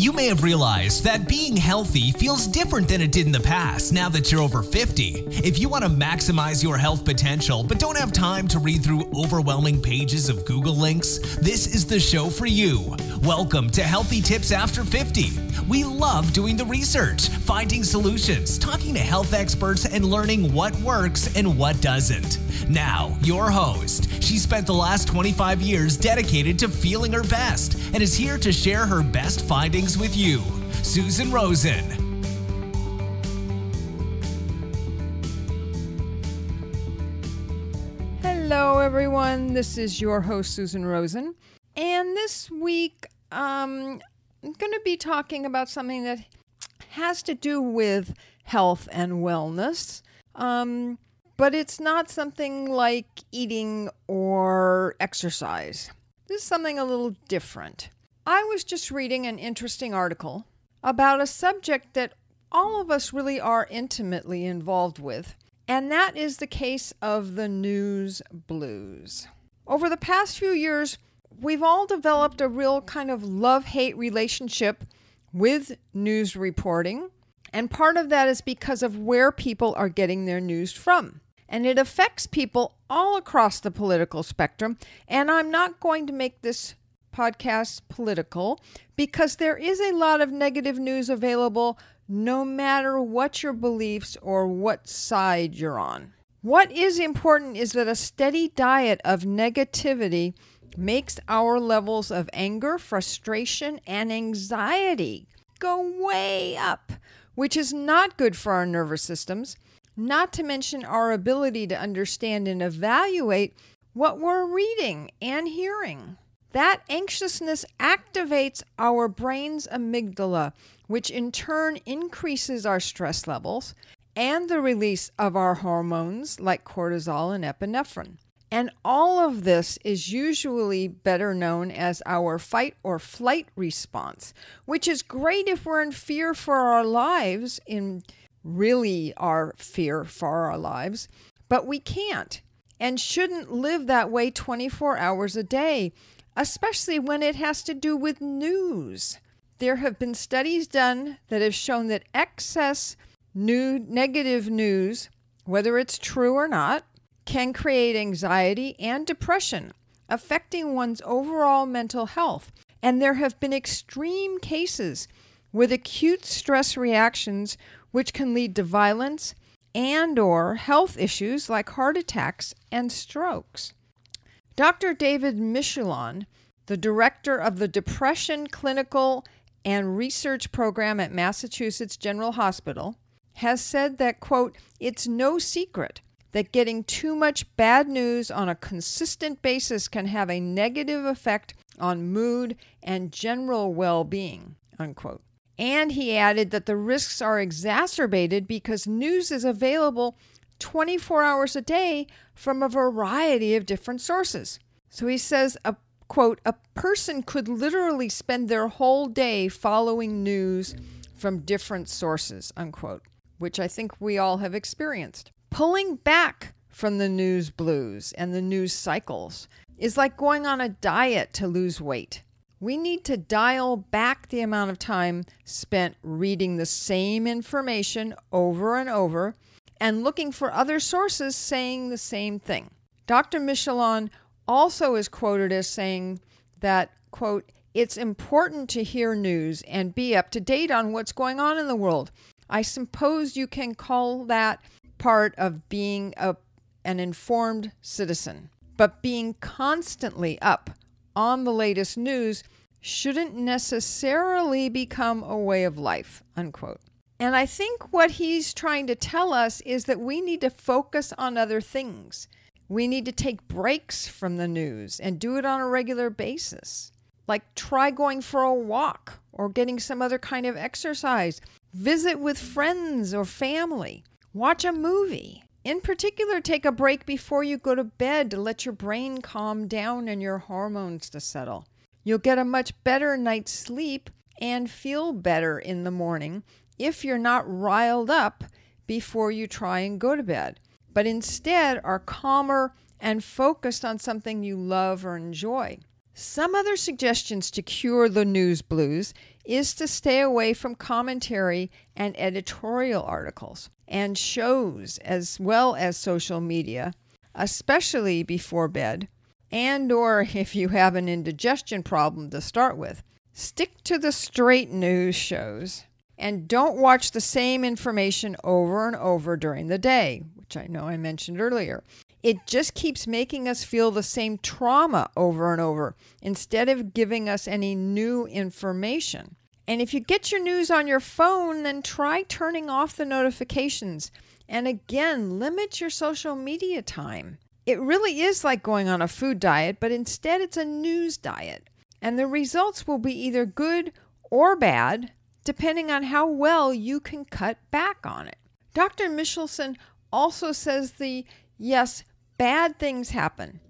You may have realized that being healthy feels different than it did in the past now that you're over 50. If you want to maximize your health potential but don't have time to read through overwhelming pages of Google links, this is the show for you. Welcome to Healthy Tips After 50. We love doing the research, finding solutions, talking to health experts, and learning what works and what doesn't. Now, your host. She spent the last 25 years dedicated to feeling her best and is here to share her best findings with you, Susan Rosen. Hello, everyone. This is your host, Susan Rosen. And this week, I'm going to be talking about something that has to do with health and wellness. But it's not something like eating or exercise. This is something a little different. I was just reading an interesting article about a subject that all of us really are intimately involved with, and that is the case of the news blues. Over the past few years, we've all developed a real kind of love-hate relationship with news reporting, and part of that is because of where people are getting their news from. And it affects people all across the political spectrum. And I'm not going to make this podcast political because there is a lot of negative news available no matter what your beliefs or what side you're on. What is important is that a steady diet of negativity makes our levels of anger, frustration, and anxiety go way up, which is not good for our nervous systems. Not to mention our ability to understand and evaluate what we're reading and hearing. That anxiousness activates our brain's amygdala, which in turn increases our stress levels and the release of our hormones like cortisol and epinephrine. And all of this is usually better known as our fight or flight response, which is great if we're in fear for our lives, really our fear for our lives, but we can't and shouldn't live that way 24 hours a day, especially when it has to do with news. There have been studies done that have shown that excess negative news, whether it's true or not, can create anxiety and depression, affecting one's overall mental health. And there have been extreme cases with acute stress reactions which can lead to violence and/or health issues like heart attacks and strokes. Dr. David Michelon, the director of the Depression Clinical and Research Program at Massachusetts General Hospital, has said that, quote, "It's no secret that getting too much bad news on a consistent basis can have a negative effect on mood and general well-being," unquote. And he added that the risks are exacerbated because news is available 24 hours a day from a variety of different sources. So he says, quote, "A person could literally spend their whole day following news from different sources," unquote, which I think we all have experienced. Pulling back from the news blues and the news cycles is like going on a diet to lose weight. We need to dial back the amount of time spent reading the same information over and over and looking for other sources saying the same thing. Dr. Michelon also is quoted as saying that, quote, "It's important to hear news and be up to date on what's going on in the world. I suppose you can call that part of being an informed citizen. But being constantly up on the latest news shouldn't necessarily become a way of life," unquote. And I think what he's trying to tell us is that we need to focus on other things. We need to take breaks from the news and do it on a regular basis. Like try going for a walk or getting some other kind of exercise. Visit with friends or family. Watch a movie. In particular, take a break before you go to bed to let your brain calm down and your hormones to settle. You'll get a much better night's sleep and feel better in the morning if you're not riled up before you try and go to bed, but instead are calmer and focused on something you love or enjoy. Some other suggestions to cure the news blues is to stay away from commentary and editorial articles and shows, as well as social media, especially before bed, and or if you have an indigestion problem to start with. Stick to the straight news shows and don't watch the same information over and over during the day, which I know I mentioned earlier. It just keeps making us feel the same trauma over and over instead of giving us any new information. And if you get your news on your phone, then try turning off the notifications. And again, limit your social media time. It really is like going on a food diet, but instead it's a news diet. And the results will be either good or bad, depending on how well you can cut back on it. Dr. Michelson also says yes, bad things happen,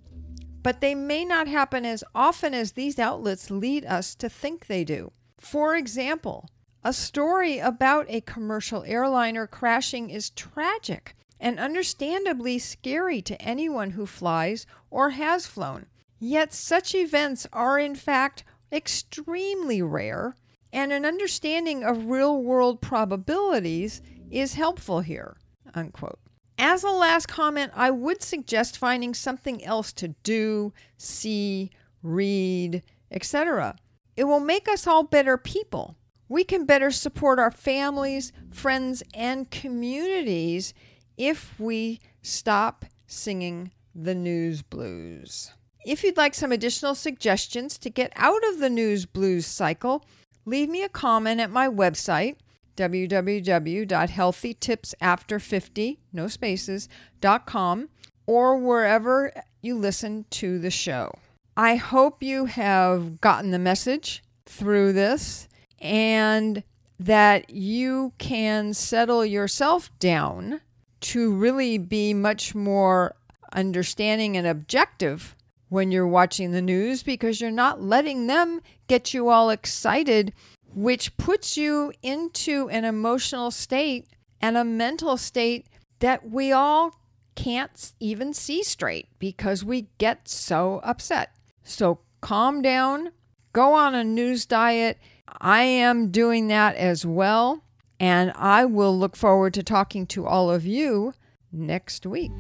but they may not happen as often as these outlets lead us to think they do. For example, a story about a commercial airliner crashing is tragic and understandably scary to anyone who flies or has flown. Yet such events are in fact extremely rare, and an understanding of real-world probabilities is helpful here, unquote. As a last comment, I would suggest finding something else to do, see, read, etc. It will make us all better people. We can better support our families, friends, and communities if we stop singing the news blues. If you'd like some additional suggestions to get out of the news blues cycle, leave me a comment at my website, www.healthytipsafter50.com, or wherever you listen to the show. I hope you have gotten the message through this and that you can settle yourself down to really be much more understanding and objective when you're watching the news, because you're not letting them get you all excited, which puts you into an emotional state and a mental state that we all can't even see straight because we get so upset. So calm down, go on a news diet. I am doing that as well, and I will look forward to talking to all of you next week.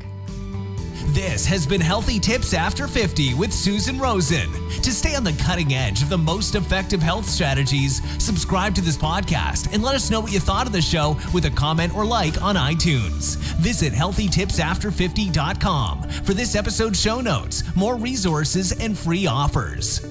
This has been Healthy Tips After 50 with Susan Rosen. To stay on the cutting edge of the most effective health strategies, subscribe to this podcast and let us know what you thought of the show with a comment or like on iTunes. Visit healthytipsafter50.com for this episode's show notes, more resources, and free offers.